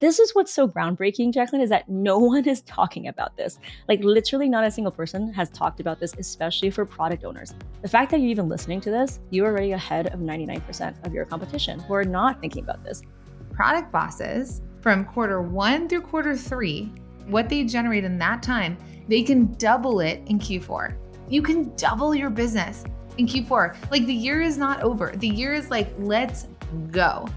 This is what's so groundbreaking, Jacqueline, is that no one is talking about this. Like literally not a single person has talked about this, especially for product owners. The fact that you're even listening to this, you're already ahead of 99% of your competition who are not thinking about this. Product bosses from quarter 1 through quarter 3, what they generate in that time, they can double it in Q4. You can double your business in Q4. Like the year is not over. The year is like, let's go.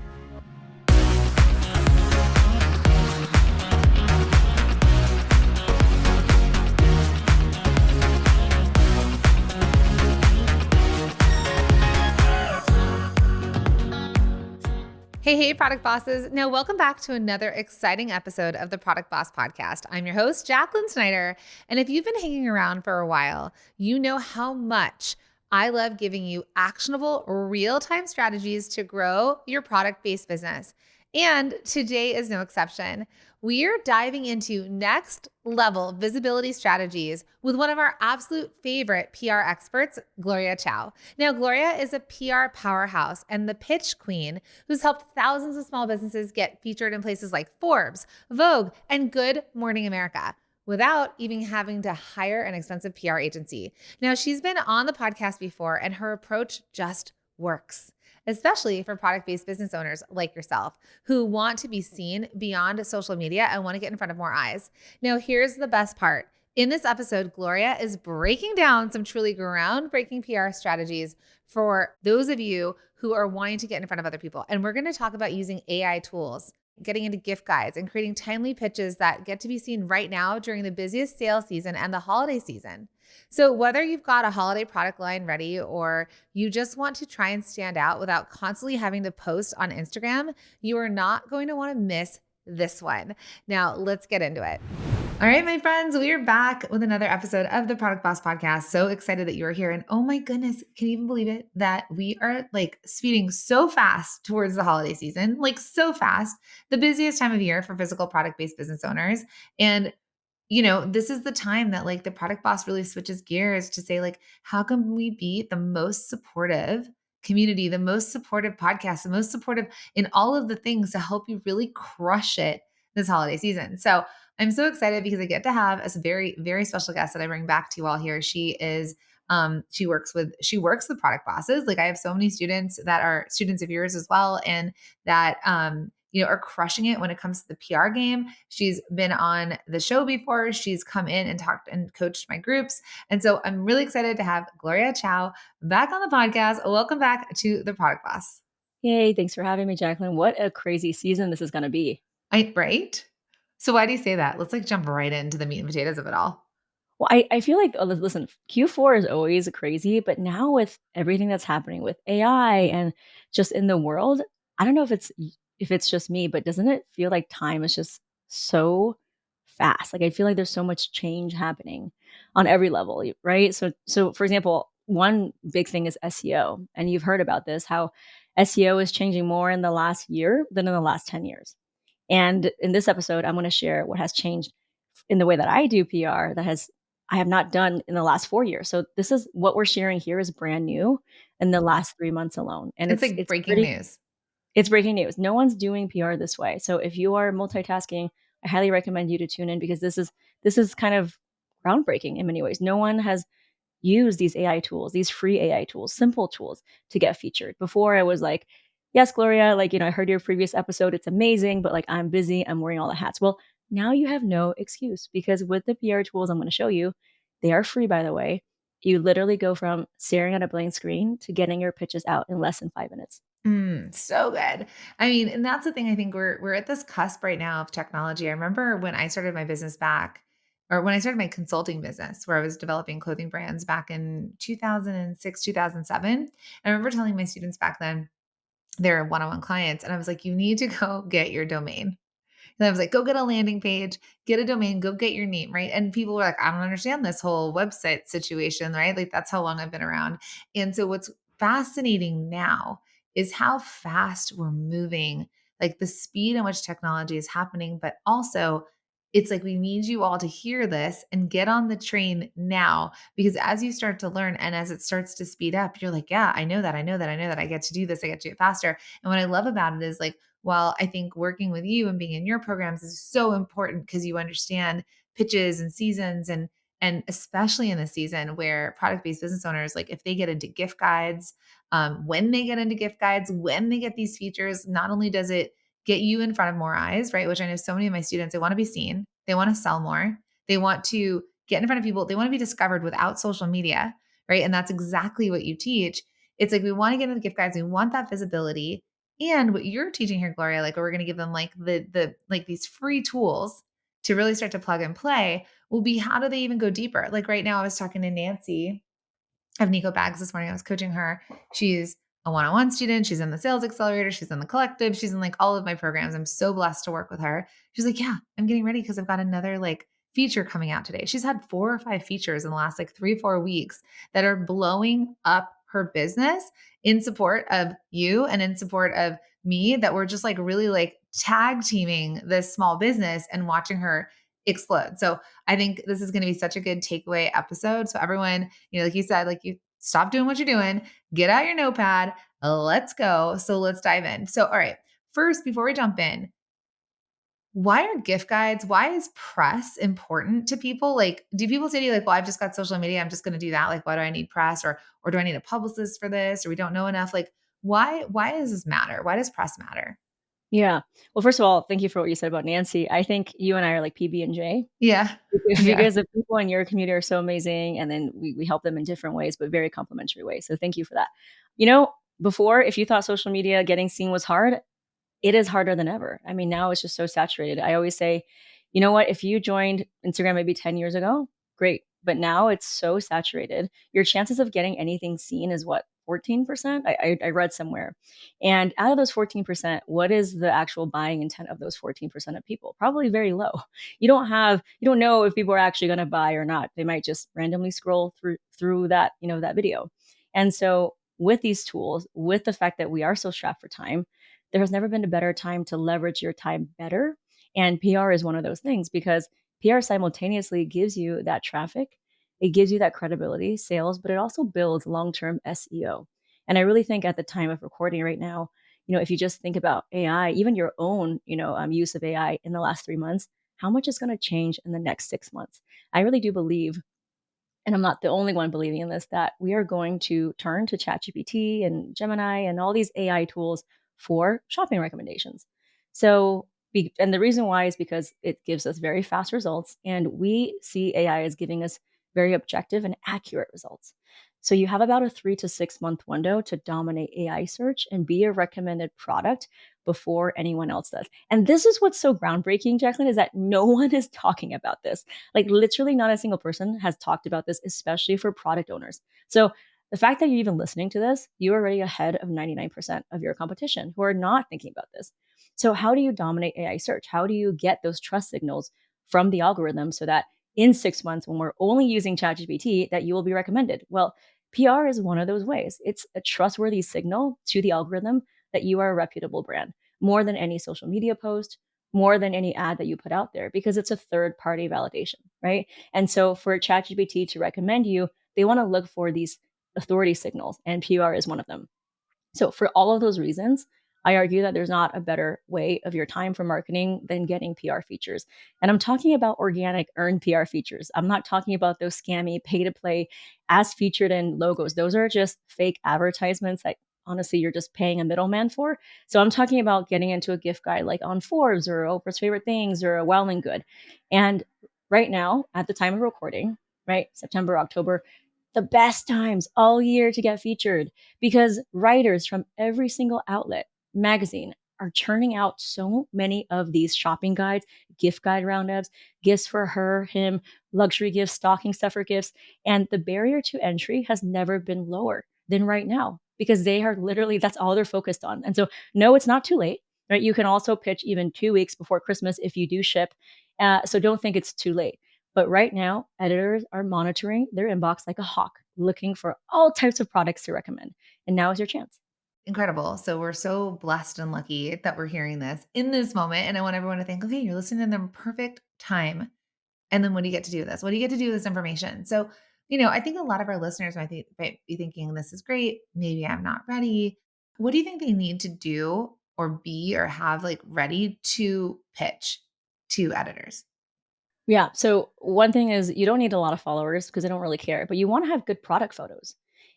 Hey, product bosses. Now, welcome back to another exciting episode of the Product Boss Podcast. I'm your host, Jacqueline Snyder. And if you've been hanging around for a while, you know how much I love giving you actionable, real-time strategies to grow your product-based business. And today is no exception. We are diving into next level visibility strategies with one of our absolute favorite PR experts, Gloria Chou. Now, Gloria is a PR powerhouse and the pitch queen who's helped thousands of small businesses get featured in places like Forbes, Vogue, and Good Morning America without even having to hire an expensive PR agency. Now, she's been on the podcast before and her approach just works, especially for product-based business owners like yourself who want to be seen beyond social media and want to get in front of more eyes. Now, here's the best part. In this episode, Gloria is breaking down some truly groundbreaking PR strategies for those of you who are wanting to get in front of other people. And we're going to talk about using AI tools, getting into gift guides, and creating timely pitches that get to be seen right now during the busiest sales season and the holiday season. So whether you've got a holiday product line ready or you just want to try and stand out without constantly having to post on Instagram, you are not going to want to miss this one. Now, let's get into it. All right, my friends, we are back with another episode of the Product Boss Podcast. So excited that you are here. And oh my goodness, can you even believe it that we are like speeding so fast towards the holiday season, like so fast, the busiest time of year for physical product-based business owners. And this is the time that like the product boss really switches gears to say like, how can we be the most supportive community, the most supportive podcast, the most supportive in all of the things to help you really crush it this holiday season. So I'm so excited because I get to have a very, very special guest that I bring back to you all here. She is she works with product bosses. Like I have so many students that are students of yours as well. And that, are crushing it when it comes to the PR game. She's been on the show before. She's come in and talked and coached my groups. And so I'm really excited to have Gloria Chou back on the podcast. Welcome back to the Product Boss. Yay, thanks for having me, Jacqueline. What a crazy season this is going to be. Right? So why do you say that? Let's like jump right into the meat and potatoes of it all. Well, I feel like, listen, Q4 is always crazy, but now with everything that's happening with AI and just in the world, I don't know if it's just me, but doesn't it feel like time is just so fast? Like I feel like there's so much change happening on every level, right? So for example, one big thing is SEO, and you've heard about this, how SEO is changing more in the last year than in the last 10 years. And in this episode, I'm going to share what has changed in the way that I do PR I have not done in the last 4 years. So this is what we're sharing here is brand new in the last 3 months alone. And it's like breaking news. It's breaking news. No one's doing PR this way. So if you are multitasking, I highly recommend you to tune in because this is kind of groundbreaking in many ways. No one has used these AI tools, these free AI tools, simple tools to get featured. Before I was like, yes, Gloria, like, I heard your previous episode. It's amazing, but like, I'm busy. I'm wearing all the hats. Well, now you have no excuse because with the PR tools I'm going to show you, they are free, by the way. You literally go from staring at a blank screen to getting your pitches out in less than 5 minutes. So good. I mean, and that's the thing. I think we're at this cusp right now of technology. I remember when I started my business when I started my consulting business, where I was developing clothing brands back in 2006, 2007. I remember telling my students back then, they're one-on-one clients, and I was like, you need to go get your domain. And I was like, go get a landing page, get a domain, go get your name, right? And people were like, I don't understand this whole website situation, right? Like that's how long I've been around. And so what's fascinating now is how fast we're moving, like the speed in which technology is happening, but also it's like we need you all to hear this and get on the train now, because as you start to learn and as it starts to speed up, you're like, yeah, I know that. I get to do this. I get to do it faster. And what I love about it is like, while I think working with you and being in your programs is so important because you understand pitches and seasons and especially in the season where product-based business owners, like if they get into gift guides, when they get into gift guides, when they get these features, not only does it get you in front of more eyes, right? Which I know so many of my students, they want to be seen, they want to sell more, they want to get in front of people, they want to be discovered without social media, right? And that's exactly what you teach. It's like we want to get into the gift guides, we want that visibility. And what you're teaching here, Gloria, like we're going to give them like the like these free tools to really start to plug and play will be how do they even go deeper? Like right now, I was talking to Nancy of Nico Bags this morning. I was coaching her. She's a one-on-one student. She's in the sales accelerator. She's in the collective. She's in like all of my programs. I'm so blessed to work with her. She's like, yeah, I'm getting ready because I've got another like feature coming out today. She's had 4 or 5 features in the last like 3, 4 weeks that are blowing up her business in support of you and in support of me that we're just like really like tag teaming this small business and watching her explode. So I think this is going to be such a good takeaway episode. So everyone, like you said, like you stop doing what you're doing, get out your notepad, let's go. So let's dive in. So, all right, first, before we jump in, why are gift guides? Why is press important to people? Like, do people say to you, like, well, I've just got social media, I'm just going to do that. Like, why do I need press or do I need a publicist for this? Or we don't know enough? Like, why does this matter? Why does press matter? Yeah. Well, first of all, thank you for what you said about Nancy. I think you and I are like PB&J Yeah. Yeah. because the people in your community are so amazing, and then we help them in different ways, but very complimentary ways. So thank you for that. You know, before, if you thought social media getting seen was hard, it is harder than ever. I mean, now it's just so saturated. I always say, you know what? If you joined Instagram maybe 10 years ago, great. But now it's so saturated. Your chances of getting anything seen is what, 14%? I read somewhere. And out of those 14%, what is the actual buying intent of those 14% of people? Probably very low. You don't know if people are actually going to buy or not. They might just randomly scroll through that, that video. And so with these tools, with the fact that we are so strapped for time, there has never been a better time to leverage your time better. And PR is one of those things because PR simultaneously gives you that traffic, it gives you that credibility, sales, but it also builds long term SEO. And I really think at the time of recording right now, if you just think about AI, even your own, use of AI in the last 3 months, how much is going to change in the next 6 months? I really do believe, and I'm not the only one believing in this, that we are going to turn to Chat GPT and Gemini and all these AI tools for shopping recommendations. So, and the reason why is because it gives us very fast results, and we see AI as giving us very objective and accurate results. So you have about a 3 to 6 month window to dominate AI search and be a recommended product before anyone else does. And this is what's so groundbreaking, Jacqueline, is that no one is talking about this. Like literally not a single person has talked about this, especially for product owners. So the fact that you're even listening to this, you're already ahead of 99% of your competition who are not thinking about this. So how do you dominate AI search? How do you get those trust signals from the algorithm so that in 6 months, when we're only using ChatGPT, that you will be recommended? Well, PR is one of those ways. It's a trustworthy signal to the algorithm that you are a reputable brand more than any social media post, more than any ad that you put out there, because it's a third party validation, right? And so for ChatGPT to recommend you, they want to look for these authority signals, and PR is one of them. So for all of those reasons, I argue that there's not a better way of your time for marketing than getting PR features. And I'm talking about organic earned PR features. I'm not talking about those scammy pay to play as featured in logos. Those are just fake advertisements that honestly you're just paying a middleman for. So I'm talking about getting into a gift guide like on Forbes or Oprah's Favorite Things or a Well and Good. And right now, at the time of recording, right, September, October, the best times all year to get featured because writers from every single outlet, magazine, are churning out so many of these shopping guides, gift guide roundups, gifts for her, him, luxury gifts, stocking stuffer gifts. And the barrier to entry has never been lower than right now because they are literally, that's all they're focused on. And so, no, it's not too late, right? You can also pitch even 2 weeks before Christmas if you do ship. So don't think it's too late. But right now, editors are monitoring their inbox like a hawk, looking for all types of products to recommend. And now is your chance. Incredible. So we're so blessed and lucky that we're hearing this in this moment. And I want everyone to think, okay, you're listening in the perfect time. And then what do you get to do with this? What do you get to do with this information? So, I think a lot of our listeners might be thinking, this is great. Maybe I'm not ready. What do you think they need to do or be or have like ready to pitch to editors? Yeah. So one thing is you don't need a lot of followers because they don't really care, but you want to have good product photos.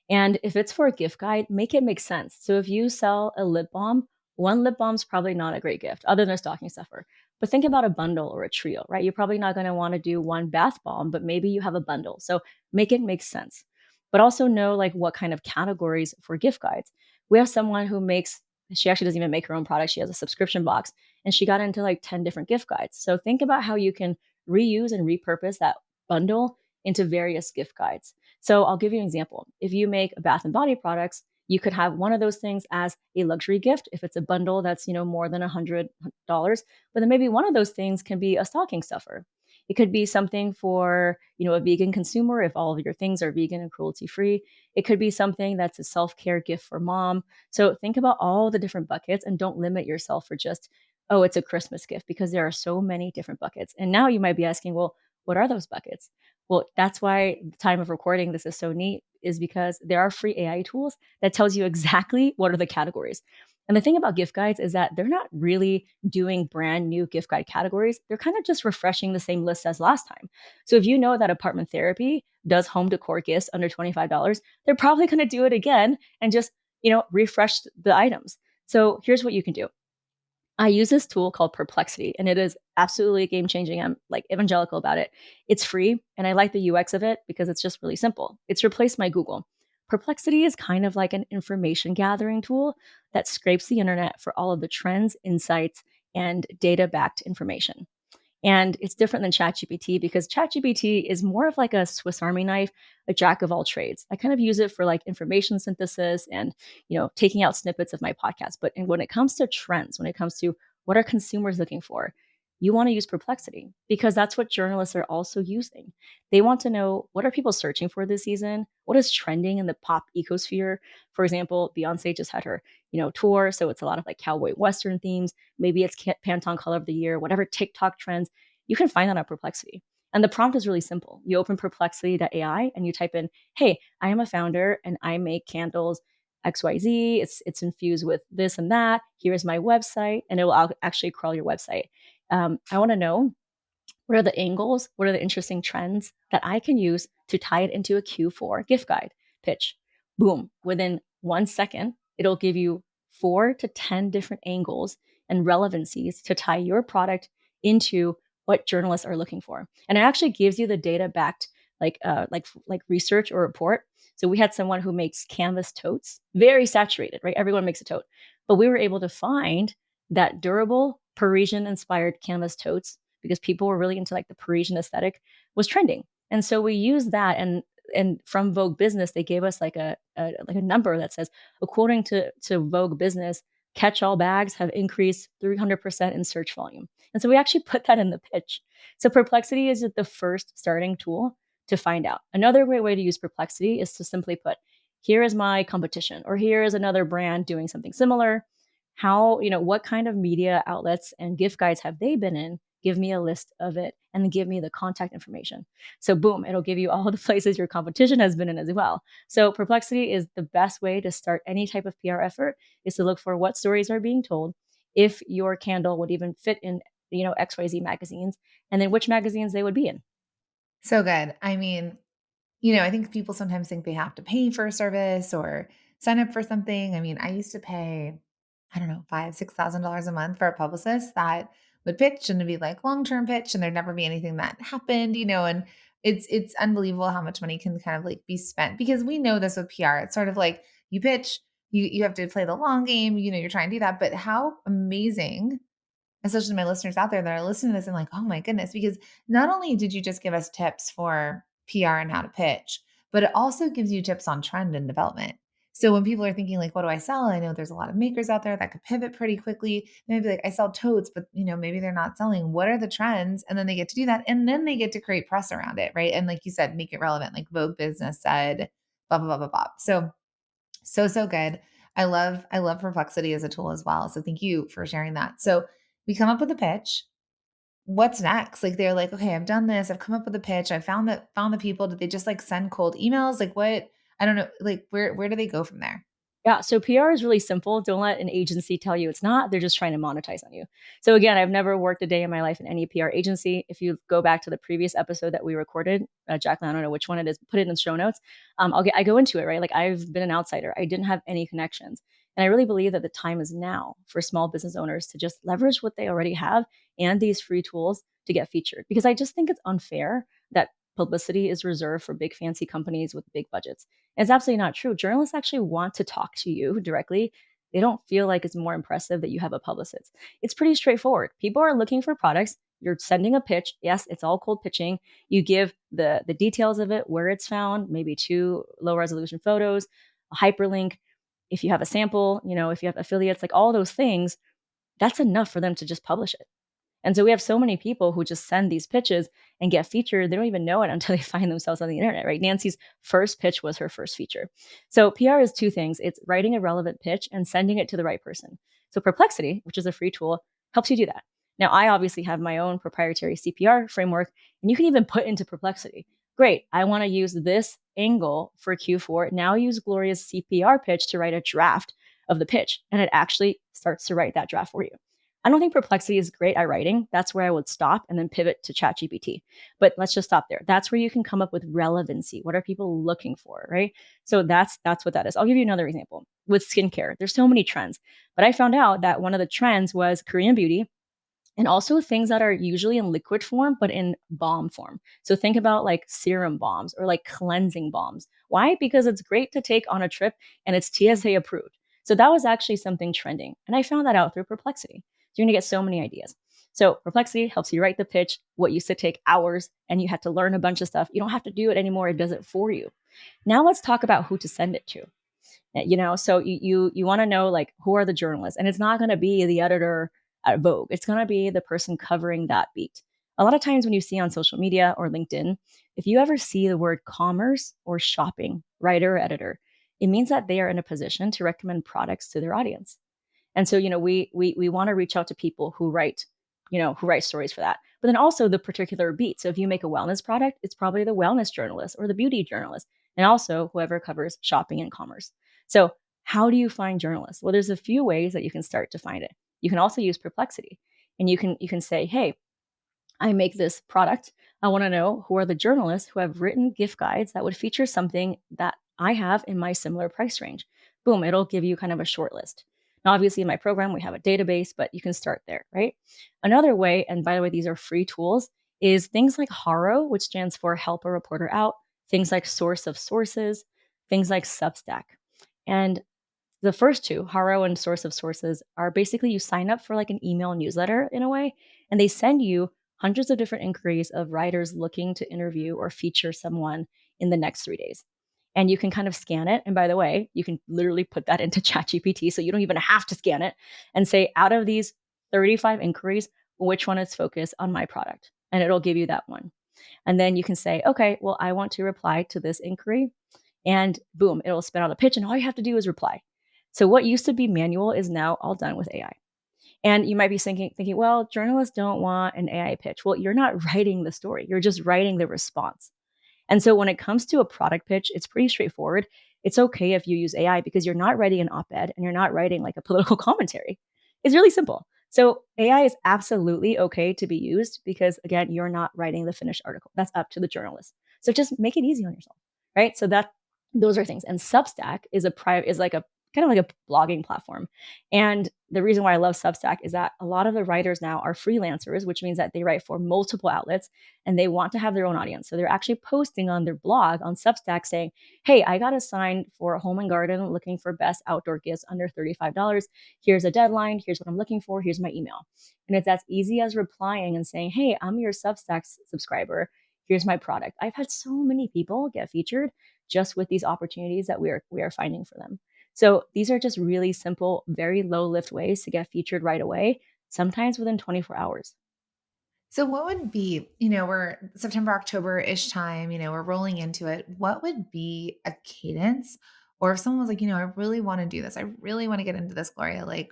And if it's for a gift guide, make it make sense. So if you sell a lip balm, one lip balm's probably not a great gift other than a stocking stuffer. But think about a bundle or a trio, right? You're probably not going to want to do one bath bomb, but maybe you have a bundle. So make it make sense. But also know like what kind of categories for gift guides. We have someone who makes, she actually doesn't even make her own product. She has a subscription box and she got into like 10 different gift guides. So think about how you can reuse and repurpose that bundle into various gift guides. So I'll give you an example. If you make bath and body products, you could have one of those things as a luxury gift if it's a bundle that's, more than $100. But then maybe one of those things can be a stocking stuffer. It could be something for, a vegan consumer if all of your things are vegan and cruelty free. It could be something that's a self-care gift for mom. So think about all the different buckets and don't limit yourself for just, oh, it's a Christmas gift, because there are so many different buckets. And now you might be asking, well, what are those buckets? Well, that's why the time of recording this is so neat, is because there are free AI tools that tells you exactly what are the categories. And the thing about gift guides is that they're not really doing brand new gift guide categories. They're kind of just refreshing the same list as last time. So if you know that apartment therapy does home decor gifts under $25, they're probably going to do it again and just, refresh the items. So here's what you can do. I use this tool called Perplexity, and it is absolutely game changing. I'm like evangelical about it. It's free, and I like the UX of it because it's just really simple. It's replaced my Google. Perplexity is kind of like an information gathering tool that scrapes the internet for all of the trends, insights, and data backed information. And it's different than Chat GPT because Chat GPT is more of like a Swiss Army knife, a jack of all trades. I kind of use it for like information synthesis and, taking out snippets of my podcast. But when it comes to trends, when it comes to what are consumers looking for, you want to use Perplexity because that's what journalists are also using. They want to know, what are people searching for this season? What is trending in the pop ecosphere? For example, Beyonce just had her, tour, so it's a lot of like cowboy western themes. Maybe it's Pantone color of the year, whatever TikTok trends. You can find that on Perplexity. And the prompt is really simple. You open perplexity.ai and you type in, hey, I am a founder and I make candles XYZ. It's infused with this and that. Here's my website. And it will actually crawl your website. I want to know, what are the angles? What are the interesting trends that I can use to tie it into a Q4 gift guide pitch? Boom. Within 1 second, it'll give you 4 to 10 different angles and relevancies to tie your product into what journalists are looking for. And it actually gives you the data backed like research or report. So we had someone who makes canvas totes, very saturated, right? Everyone makes a tote. But we were able to find that durable Parisian inspired canvas totes, because people were really into like the Parisian aesthetic, was trending. And so we used that, and from Vogue Business, they gave us like a number that says, according to Vogue Business, catch-all bags have increased 300% in search volume. And so we actually put that in the pitch. So Perplexity is the first starting tool to find out. Another great way to use Perplexity is to simply put, here is my competition, or here is another brand doing something similar. How, what kind of media outlets and gift guides have they been in? Give me a list of it and then give me the contact information. So boom, it'll give you all the places your competition has been in as well. So Perplexity is the best way to start any type of PR effort, is to look for what stories are being told, if your candle would even fit in, XYZ magazines, and then which magazines they would be in. So good. I mean, I think people sometimes think they have to pay for a service or sign up for something. I mean, I used to pay, I don't know, five, $6,000 a month for a publicist that would pitch and it'd be like long-term pitch and there'd never be anything that happened, and it's unbelievable how much money can kind of like be spent because we know this with PR. It's sort of like you pitch, you have to play the long game, you're trying to do that, but how amazing, especially my listeners out there that are listening to this and like, oh my goodness, because not only did you just give us tips for PR and how to pitch, but it also gives you tips on trend and development. So when people are thinking like, what do I sell? I know there's a lot of makers out there that could pivot pretty quickly. Maybe like I sell totes, but maybe they're not selling. What are the trends? And then they get to do that. And then they get to create press around it. Right. And like you said, make it relevant. Like Vogue Business said, blah, blah, blah, blah, blah. So good. I love Perplexity as a tool as well. So thank you for sharing that. So we come up with a pitch. What's next? Like they're like, okay, I've done this. I've come up with a pitch. I found the people. Did they just like send cold emails? Like what? I don't know. Like where do they go from there? Yeah, so PR is really simple. Don't let an agency tell you it's not. They're just trying to monetize on you. So again, I've never worked a day in my life in any PR agency. If you go back to the previous episode that we recorded, Jacqueline, I don't know which one it is, put it in the show notes. I go into it, right? Like I've been an outsider. I didn't have any connections. And I really believe that the time is now for small business owners to just leverage what they already have and these free tools to get featured. Because I just think it's unfair that publicity is reserved for big fancy companies with big budgets. It's absolutely not true. Journalists actually want to talk to you directly. They don't feel like it's more impressive that you have a publicist. It's pretty straightforward. People are looking for products. You're sending a pitch. Yes, it's all cold pitching. You give the details of it, where it's found, maybe two low resolution photos, a hyperlink. If you have a sample, if you have affiliates, like all those things, that's enough for them to just publish it. And so we have so many people who just send these pitches and get featured. They don't even know it until they find themselves on the internet, right? Nancy's first pitch was her first feature. So PR is two things. It's writing a relevant pitch and sending it to the right person. So Perplexity, which is a free tool, helps you do that. Now, I obviously have my own proprietary CPR framework, and you can even put into Perplexity. Great, I want to use this angle for Q4. Now use Gloria's CPR pitch to write a draft of the pitch, and it actually starts to write that draft for you. I don't think Perplexity is great at writing. That's where I would stop and then pivot to Chat GPT. But let's just stop there. That's where you can come up with relevancy. What are people looking for, right? So that's what that is. I'll give you another example with skincare. There's so many trends, but I found out that one of the trends was Korean beauty and also things that are usually in liquid form but in balm form. So think about like serum balms or like cleansing balms. Why? Because it's great to take on a trip and it's TSA approved. So that was actually something trending, and I found that out through Perplexity. So you're going to get so many ideas. So Perplexity helps you write the pitch. What used to take hours and you had to learn a bunch of stuff, you don't have to do it anymore. It does it for you. Now let's talk about who to send it to. So you want to know, like, who are the journalists, and it's not going to be the editor at Vogue. It's going to be the person covering that beat. A lot of times when you see on social media or LinkedIn, if you ever see the word commerce or shopping, writer or editor, it means that they are in a position to recommend products to their audience. And so, we want to reach out to people who write stories for that. But then also the particular beat. So if you make a wellness product, it's probably the wellness journalist or the beauty journalist, and also whoever covers shopping and commerce. So how do you find journalists? Well, there's a few ways that you can start to find it. You can also use Perplexity, and you can say, hey, I make this product. I want to know who are the journalists who have written gift guides that would feature something that I have in my similar price range. Boom, it'll give you kind of a short list. Now, obviously, in my program, we have a database, but you can start there, right? Another way, and by the way, these are free tools, is things like Haro, which stands for Help a Reporter Out, things like Source of Sources, things like Substack. And the first two, Haro and Source of Sources, are basically you sign up for like an email newsletter in a way, and they send you hundreds of different inquiries of writers looking to interview or feature someone in the next 3 days. And you can kind of scan it. And by the way, you can literally put that into ChatGPT, so you don't even have to scan it, and say, out of these 35 inquiries, which one is focused on my product? And it'll give you that one. And then you can say, okay, well, I want to reply to this inquiry. And boom, it'll spit out a pitch, and all you have to do is reply. So what used to be manual is now all done with AI. And you might be thinking, well, journalists don't want an AI pitch. Well, you're not writing the story, you're just writing the response. And so when it comes to a product pitch, it's pretty straightforward. It's okay if you use AI because you're not writing an op ed and you're not writing like a political commentary. It's really simple. So AI is absolutely okay to be used because, again, you're not writing the finished article. That's up to the journalist. So just make it easy on yourself, right? So those are things. And Substack is like a kind of like a blogging platform. And the reason why I love Substack is that a lot of the writers now are freelancers, which means that they write for multiple outlets and they want to have their own audience. So they're actually posting on their blog on Substack saying, hey, I got assigned for a home and garden looking for best outdoor gifts under $35. Here's a deadline. Here's what I'm looking for. Here's my email. And it's as easy as replying and saying, hey, I'm your Substack subscriber. Here's my product. I've had so many people get featured just with these opportunities that we are finding for them. So these are just really simple, very low lift ways to get featured right away, sometimes within 24 hours. So what would be, we're September, October-ish time, we're rolling into it. What would be a cadence? Or if someone was like, I really want to do this. I really want to get into this, Gloria. Like,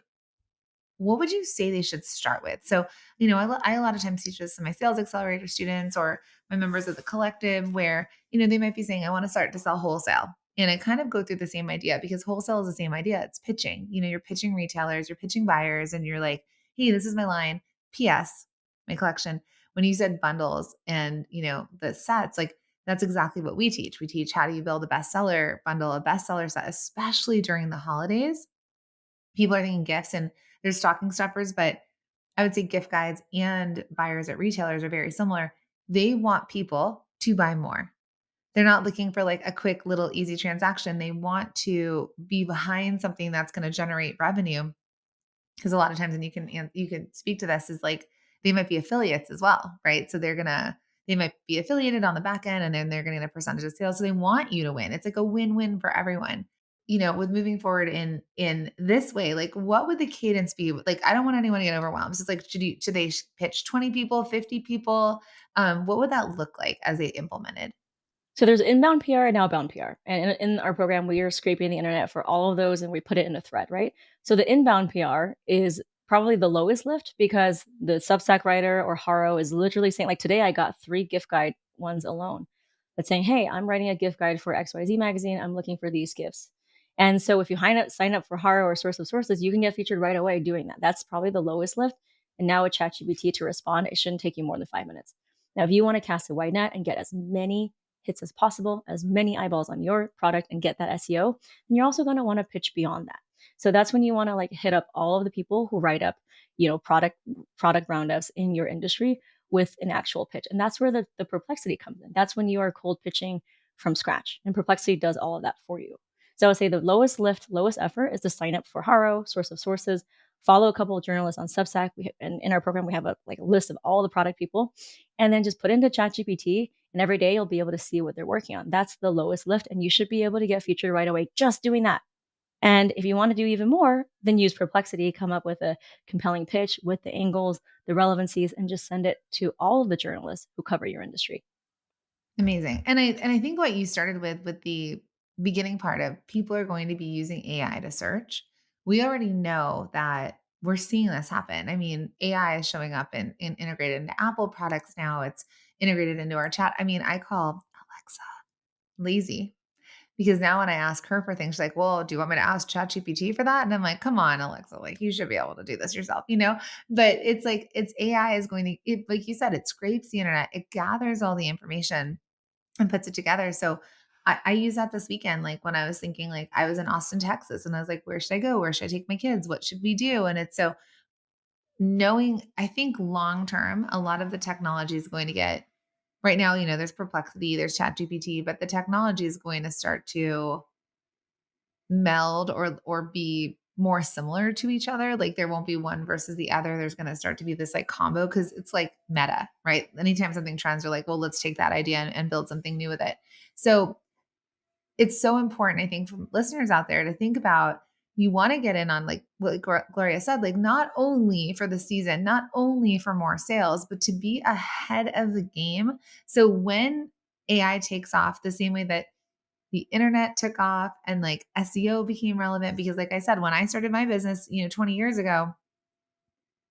what would you say they should start with? So, I a lot of times teach this to my sales accelerator students or my members of the collective where, they might be saying, I want to start to sell wholesale. And I kind of go through the same idea because wholesale is the same idea. It's pitching. You're pitching retailers, you're pitching buyers, and you're like, hey, this is my line. PS, my collection. When you said bundles and the sets, like that's exactly what we teach. We teach how do you build a bestseller bundle, a bestseller set, especially during the holidays. People are thinking gifts and there's stocking stuffers, but I would say gift guides and buyers at retailers are very similar. They want people to buy more. They're not looking for like a quick little easy transaction. They want to be behind something that's going to generate revenue. Because a lot of times, and you can speak to this, is like they might be affiliates as well, right? So they might be affiliated on the back end, and then they're going to get a percentage of sales. So they want you to win. It's like a win-win for everyone. With moving forward in this way, like what would the cadence be? Like, I don't want anyone to get overwhelmed. So it's like, should they pitch 20 people, 50 people? What would that look like as they implemented? So there's inbound PR and outbound PR. And in our program, we are scraping the internet for all of those and we put it in a thread, right? So the inbound PR is probably the lowest lift because the Substack writer or Haro is literally saying, like today I got 3 gift guide ones alone. That's saying, hey, I'm writing a gift guide for XYZ magazine. I'm looking for these gifts. And so if you sign up for Haro or Source of Sources, you can get featured right away doing that. That's probably the lowest lift. And now with Chat GPT to respond, it shouldn't take you more than 5 minutes. Now, if you want to cast a wide net and get as many hits as possible, as many eyeballs on your product and get that SEO, then you're also going to want to pitch beyond that. So that's when you want to like hit up all of the people who write up, product roundups in your industry with an actual pitch. And that's where the perplexity comes in. That's when you are cold pitching from scratch. And perplexity does all of that for you. So I would say the lowest lift, lowest effort is to sign up for Haro, Source of Sources, follow a couple of journalists on Substack. And in our program, we have a list of all the product people, and then just put into ChatGPT. And every day you'll be able to see what they're working on. That's the lowest lift, and you should be able to get featured right away just doing that. And if you want to do even more, then use Perplexity, come up with a compelling pitch with the angles, the relevancies, and just send it to all of the journalists who cover your industry. Amazing. And I think what you started with the beginning part of people are going to be using AI to search. We already know that we're seeing this happen. I mean, AI is showing up in integrated into Apple products now. It's integrated into our chat. I mean, I call Alexa lazy because now when I ask her for things, she's like, well, do you want me to ask ChatGPT for that? And I'm like, come on, Alexa, like you should be able to do this yourself. But it's like it's AI is going to like you said, it scrapes the internet, it gathers all the information and puts it together. So I use that this weekend. Like when I was thinking, like I was in Austin, Texas, and I was like, where should I go? Where should I take my kids? What should we do? And it's so knowing, I think long term, a lot of the technology is going to get right now, there's Perplexity, there's Chat GPT, but the technology is going to start to meld or be more similar to each other. Like there won't be one versus the other. There's going to start to be this like combo because it's like meta, right? Anytime something trends, we're like, well, let's take that idea and build something new with it. So it's so important, I think, for listeners out there to think about you want to get in on like what Gloria said, like not only for the season, not only for more sales, but to be ahead of the game. So when AI takes off the same way that the internet took off and like SEO became relevant, because like I said, when I started my business, 20 years ago,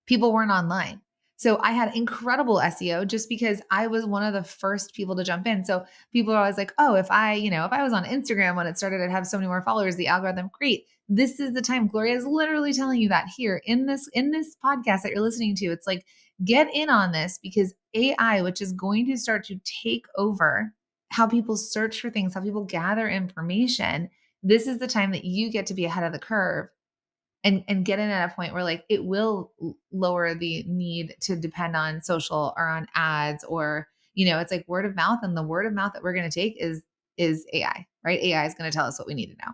people weren't online. So I had incredible SEO just because I was one of the first people to jump in. So people are always like, oh, if I was on Instagram when it started, I'd have so many more followers, the algorithm, great. This is the time. Gloria is literally telling you that here in this podcast that you're listening to. It's like, get in on this because AI, which is going to start to take over how people search for things, how people gather information. This is the time that you get to be ahead of the curve and get in at a point where like it will lower the need to depend on social or on ads or it's like word of mouth, and the word of mouth that we're going to take is AI, right? AI is going to tell us what we need to know.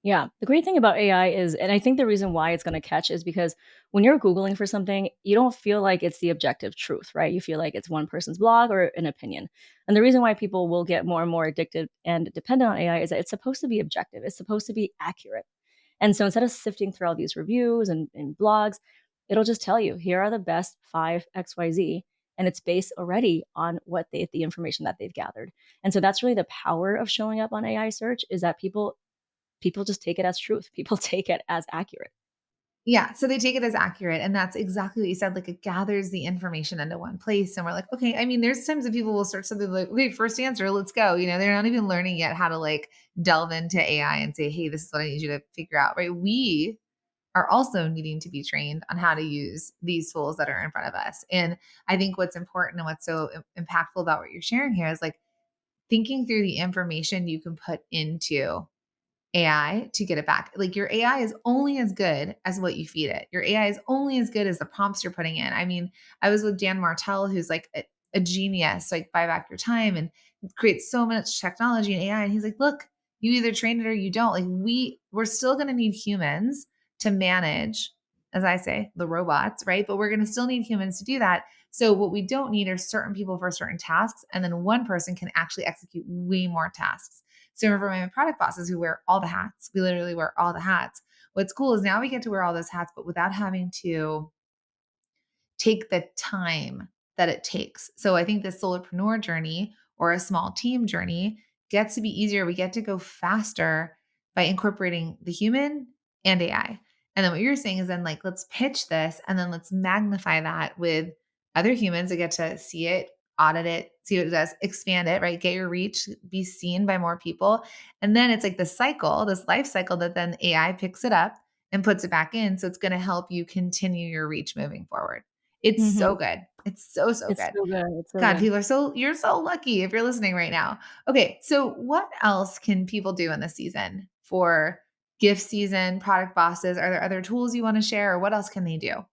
Yeah. The great thing about AI is, and I think the reason why it's going to catch is because when you're Googling for something, you don't feel like it's the objective truth, right? You feel like it's one person's blog or an opinion. And the reason why people will get more and more addicted and dependent on AI is that it's supposed to be objective, it's supposed to be accurate. And so instead of sifting through all these reviews and blogs, it'll just tell you, here are the best 5 XYZ. And it's based already on the information that they've gathered. And so that's really the power of showing up on AI search is that people just take it as truth. People take it as accurate. Yeah, so they take it as accurate, and that's exactly what you said, like, it gathers the information into one place, and we're like, "Okay." I mean, there's times that people will start something like, "Okay, first answer, let's go." They're not even learning yet how to, like, delve into AI and say, "Hey, this is what I need you to figure out," right? We are also needing to be trained on how to use these tools that are in front of us, and I think what's important and what's so impactful about what you're sharing here is, like, thinking through the information you can put into AI to get it back. Like your AI is only as good as what you feed it. Your AI is only as good as the prompts you're putting in. I mean, I was with Dan Martell, who's like a genius, like buy back your time and creates so much technology and AI. And he's like, look, you either train it or you don't. Like we're still going to need humans to manage, as I say, the robots, right? But we're going to still need humans to do that. So what we don't need are certain people for certain tasks. And then one person can actually execute way more tasks. So for my product bosses who wear all the hats, we literally wear all the hats. What's cool is now we get to wear all those hats, but without having to take the time that it takes. So I think the solopreneur journey or a small team journey gets to be easier. We get to go faster by incorporating the human and AI. And then what you're saying is then like, let's pitch this and then let's magnify that with other humans that get to see it, audit it, see what it does, expand it, right? Get your reach, be seen by more people. And then it's like the cycle, this life cycle that then AI picks it up and puts it back in. So it's going to help you continue your reach moving forward. It's Mhm. so good. It's so, so It's good. so good, it's so God, good. people are you're so lucky if you're listening right now. Okay, so what else can people do in this season for gift season, product bosses? Are there other tools you want to share or what else can they do?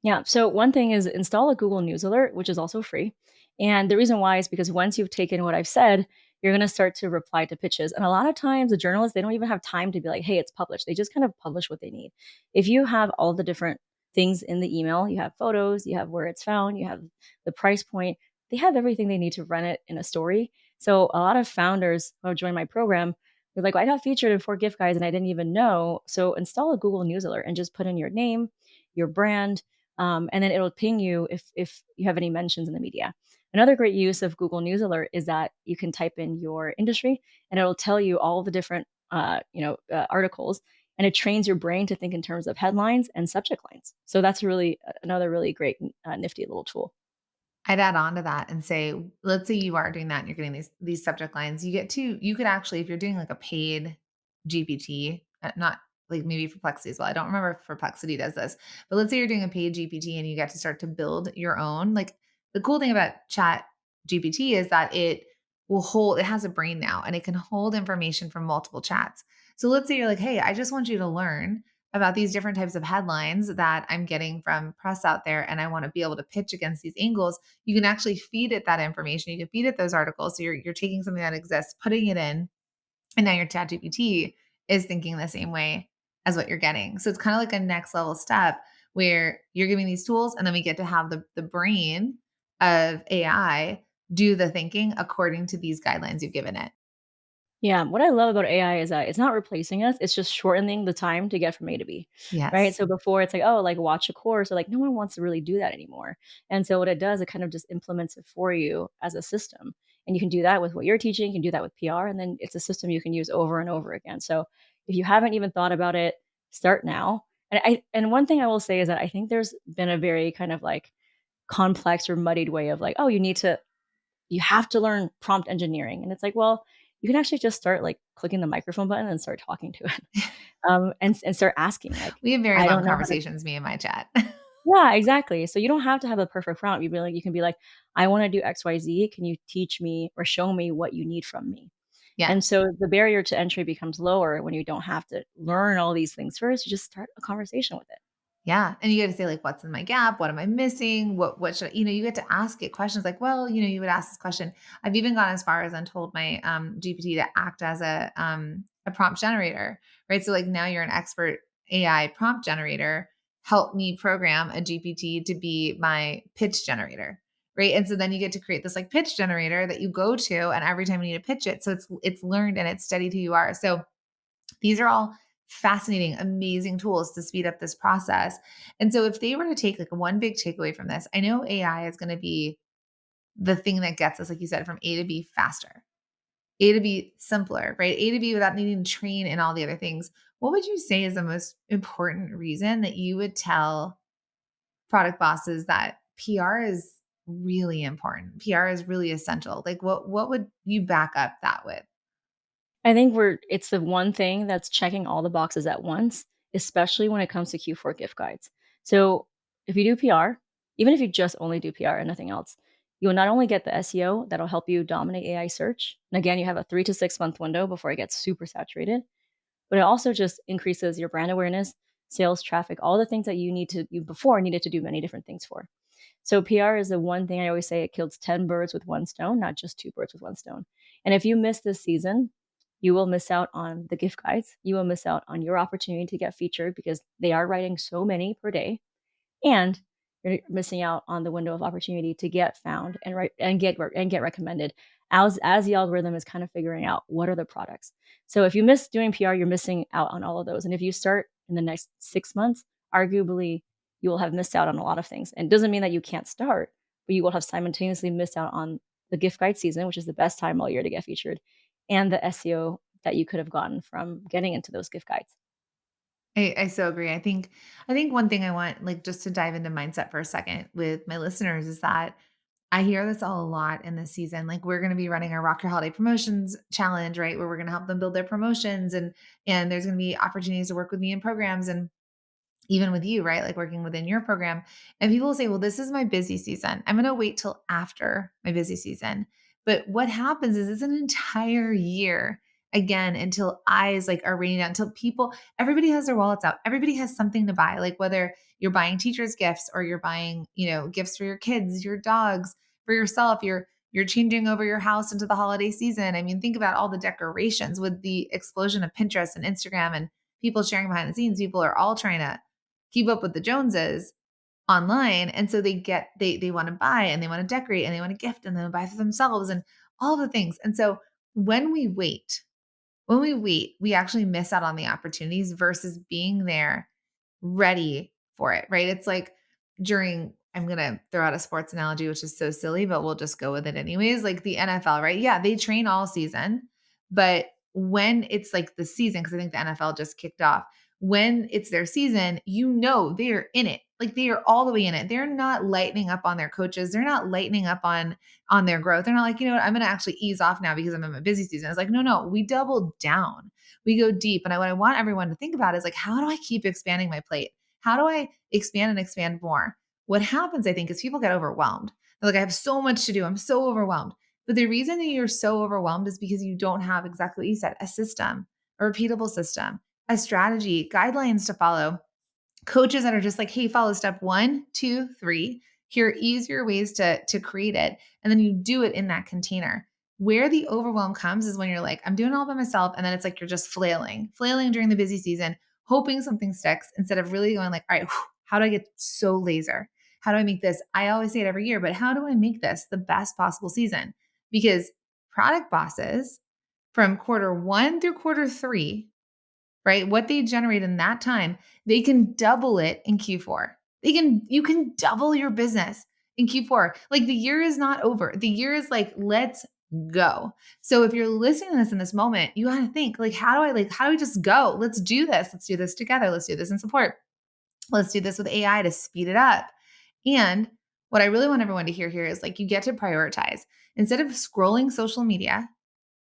Yeah. So one thing is install a Google News Alert, which is also free. And the reason why is because once you've taken what I've said, you're going to start to reply to pitches. And a lot of times the journalists, they don't even have time to be like, hey, it's published. They just kind of publish what they need. If you have all the different things in the email, you have photos, you have where it's found, you have the price point, they have everything they need to run it in a story. So a lot of founders who have joined my program, they're like, I got featured in 4 gift guides and I didn't even know. So install a Google News Alert and just put in your name, your brand, and then it'll ping you if you have any mentions in the media. Another great use of Google News Alert is that you can type in your industry and it'll tell you all the different articles, and it trains your brain to think in terms of headlines and subject lines. So that's really another really great nifty little tool. I'd add on to that and say, let's say you are doing that and you're getting these subject lines. You could actually, if you're doing like a paid GPT, not like maybe Perplexity as well. I don't remember if Perplexity does this, but let's say you're doing a paid GPT and you get to start to build your own. Like the cool thing about Chat GPT is that it has a brain now and it can hold information from multiple chats. So let's say you're like, hey, I just want you to learn about these different types of headlines that I'm getting from press out there, and I want to be able to pitch against these angles. You can actually feed it that information. You can feed it those articles. So you're taking something that exists, putting it in, and now your chat GPT is thinking the same way as what you're getting. So it's kind of like a next level step where you're giving these tools and then we get to have the brain of AI do the thinking according to these guidelines you've given it. Yeah, what I love about AI is that it's not replacing us, it's just shortening the time to get from A to B, right? Yes. So before it's like, oh, like watch a course, or like no one wants to really do that anymore. And so what it does, it kind of just implements it for you as a system. And you can do that with what you're teaching, you can do that with PR, and then it's a system you can use over and over again. So if you haven't even thought about it, start now. And one thing I will say is that I think there's been a very kind of like complex or muddied way of like, oh, you have to learn prompt engineering. And it's like, well, you can actually just start like clicking the microphone button and start talking to it. And start asking like, We have very I long don't know how to. conversations, me and my chat. Yeah, exactly. So you don't have to have a perfect prompt. You can be like, I want to do XYZ. Can you teach me or show me what you need from me? And Yes. so the barrier to entry becomes lower when you don't have to learn all these things first. You just start a conversation with it. Yeah, and you get to say like, "What's in my gap? What am I missing? What should you get to ask it questions like, well, you would ask this question. I've even gone as far as and told my GPT to act as a prompt generator, right? So like now you're an expert AI prompt generator. Help me program a GPT to be my pitch generator, right? And so then you get to create this like pitch generator that you go to, and every time you need to pitch it, so it's learned and it's studied who you are. So these are all fascinating, amazing tools to speed up this process. And so if they were to take like one big takeaway from this, I know AI is going to be the thing that gets us, like you said, from A to B faster. A to B simpler, right? A to B without needing to train and all the other things. What would you say is the most important reason that you would tell product bosses that PR is really important? PR is really essential. Like what would you back up that with? I think it's the one thing that's checking all the boxes at once, especially when it comes to Q4 gift guides. So if you do PR, even if you just only do PR and nothing else, you'll not only get the SEO that'll help you dominate AI search. And again, you have a 3 to 6 month window before it gets super saturated, but it also just increases your brand awareness, sales, traffic, all the things that you before needed to do many different things for. So PR is the one thing I always say it kills 10 birds with one stone, not just two birds with one stone. And if you miss this season, you will miss out on the gift guides. You will miss out on your opportunity to get featured because they are writing so many per day. And you're missing out on the window of opportunity to get found and get recommended as the algorithm is kind of figuring out what are the products. So if you miss doing PR, you're missing out on all of those. And if you start in the next 6 months, arguably you will have missed out on a lot of things. And it doesn't mean that you can't start, but you will have simultaneously missed out on the gift guide season, which is the best time all year to get featured, and the SEO that you could have gotten from getting into those gift guides. I so agree. I think one thing I want, like, just to dive into mindset for a second with my listeners is that I hear this a lot in this season. Like, we're going to be running our Rock Your Holiday Promotions challenge, right? Where we're going to help them build their promotions, and there's going to be opportunities to work with me in programs. And even with you, right? Like working within your program. And people will say, well, this is my busy season. I'm going to wait till after my busy season. But what happens is it's an entire year again until eyes like are raining out, until people, everybody has their wallets out. Everybody has something to buy. Like whether you're buying teachers gifts or you're buying, gifts for your kids, your dogs, for yourself, you're changing over your house into the holiday season. I mean, think about all the decorations with the explosion of Pinterest and Instagram and people sharing behind the scenes. People are all trying to keep up with the Joneses online. And so they want to buy and they want to decorate and they want to gift and then buy for themselves and all the things. And so when we wait, we actually miss out on the opportunities versus being there ready for it, right? It's like I'm going to throw out a sports analogy, which is so silly, but we'll just go with it anyways. Like the NFL, right? Yeah, they train all season, but when it's like the season, because I think the NFL just kicked off, when it's their season, they are in it. Like they are all the way in it. They're not lightening up on their coaches. They're not lightening up on their growth. They're not like, you know what, I'm going to actually ease off now because I'm in my busy season. It's like, no, we double down. We go deep. And what I want everyone to think about is like, how do I keep expanding my plate? How do I expand and expand more? What happens, I think, is people get overwhelmed. They're like, I have so much to do. I'm so overwhelmed. But the reason that you're so overwhelmed is because you don't have exactly what you said, a system, a repeatable system, a strategy, guidelines to follow, coaches that are just like, hey, follow step 1, 2, 3. Here are easier ways to create it. And then you do it in that container. Where the overwhelm comes is when you're like, I'm doing all by myself. And then it's like you're just flailing during the busy season, hoping something sticks instead of really going like, all right, how do I get so laser? How do I make this? I always say it every year, but how do I make this the best possible season? Because product bosses from quarter 1 through quarter 3, right? What they generate in that time, they can double it in Q4. You can double your business in Q4. Like the year is not over. The year is like, let's go. So if you're listening to this in this moment, you got to think like, how do we just go? Let's do this. Let's do this together. Let's do this in support. Let's do this with AI to speed it up. And what I really want everyone to hear here is like, you get to prioritize instead of scrolling social media.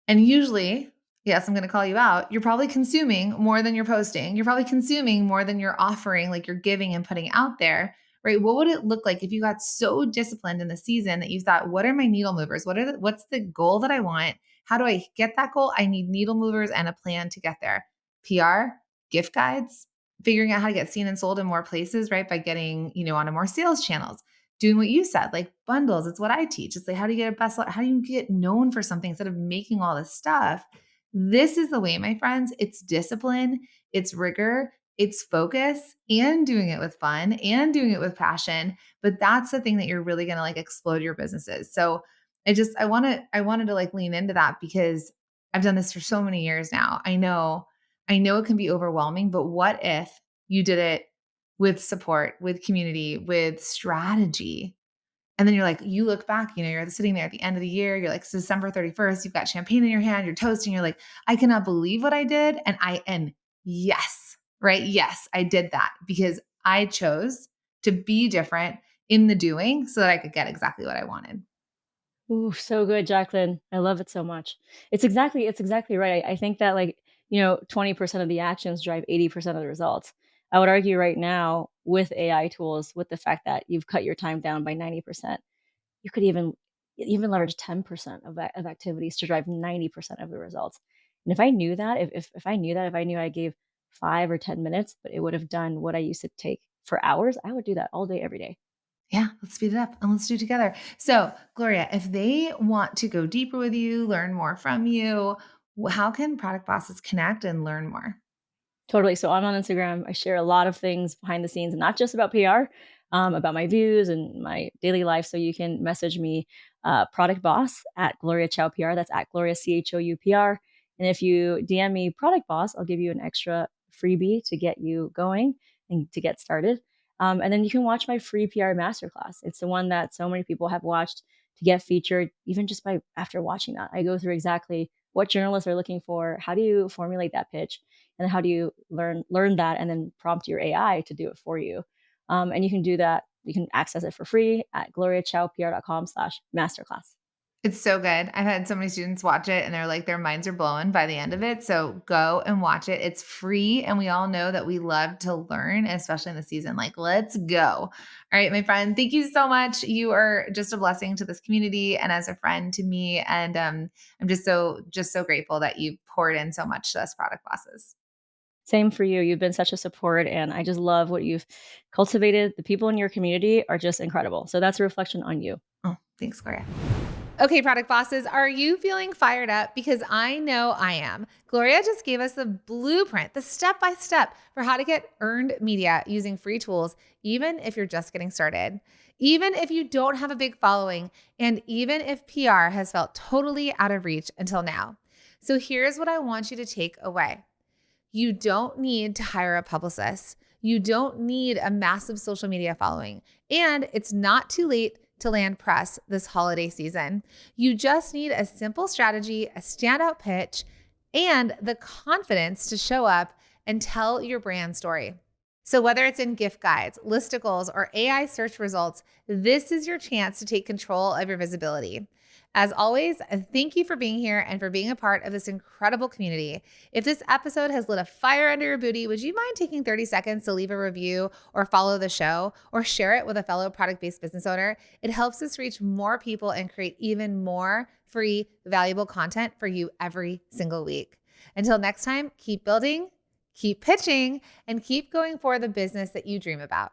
And usually, yes, I'm going to call you out. You're probably consuming more than you're posting. You're probably consuming more than you're offering, like you're giving and putting out there, right? What would it look like if you got so disciplined in the season that you thought, what are my needle movers? What's the goal that I want? How do I get that goal? I need needle movers and a plan to get there. PR, gift guides, figuring out how to get seen and sold in more places, right? By getting, onto more sales channels, doing what you said, like bundles. It's what I teach. It's like, how do you get a bestseller? How do you get known for something instead of making all this stuff? This is the way, my friends. It's discipline, it's rigor, it's focus, and doing it with fun and doing it with passion. But that's the thing that you're really going to like explode your businesses. So I wanted to like lean into that because I've done this for so many years now. I know it can be overwhelming, but what if you did it with support, with community, with strategy? And then you're like, you look back, you're sitting there at the end of the year, you're like, it's December 31st, you've got champagne in your hand, you're toasting, you're like, I cannot believe what I did. And yes, right? Yes, I did that because I chose to be different in the doing so that I could get exactly what I wanted. Ooh, so good, Jacqueline. I love it so much. It's exactly right. I think that 20% of the actions drive 80% of the results. I would argue right now with AI tools, with the fact that you've cut your time down by 90%, you could even leverage 10% of activities to drive 90% of the results. And if I knew that, if I knew I gave 5 or 10 minutes, but it would have done what I used to take for hours, I would do that all day, every day. Yeah, let's speed it up and let's do it together. So, Gloria, if they want to go deeper with you, learn more from you, how can product bosses connect and learn more? Totally. So I'm on Instagram. I share a lot of things behind the scenes, not just about PR, about my views and my daily life. So you can message me, product boss at Gloria Chou PR. That's at Gloria CHOU PR. And if you DM me product boss, I'll give you an extra freebie to get you going and to get started. And then you can watch my free PR masterclass. It's the one that so many people have watched to get featured, even just by after watching that. I go through exactly what journalists are looking for. How do you formulate that pitch? And how do you learn that and then prompt your AI to do it for you? And you can do that. You can access it for free at gloriachoupr.com/masterclass. It's so good. I've had so many students watch it and they're like, their minds are blown by the end of it. So go and watch it. It's free. And we all know that we love to learn, especially in the season. Like, let's go. All right, my friend, thank you so much. You are just a blessing to this community and as a friend to me. And I'm just so grateful that you poured in so much to us product bosses. Same for you. You've been such a support, and I just love what you've cultivated. The people in your community are just incredible. So that's a reflection on you. Oh, thanks, Gloria. Okay, product bosses, are you feeling fired up? Because I know I am. Gloria just gave us the blueprint, the step by step for how to get earned media using free tools, even if you're just getting started, even if you don't have a big following, and even if PR has felt totally out of reach until now. So here's what I want you to take away. You don't need to hire a publicist. You don't need a massive social media following. And it's not too late to land press this holiday season. You just need a simple strategy, a standout pitch, and the confidence to show up and tell your brand story. So whether it's in gift guides, listicles, or AI search results, this is your chance to take control of your visibility. As always, thank you for being here and for being a part of this incredible community. If this episode has lit a fire under your booty, would you mind taking 30 seconds to leave a review or follow the show or share it with a fellow product-based business owner? It helps us reach more people and create even more free, valuable content for you every single week. Until next time, keep building, keep pitching, and keep going for the business that you dream about.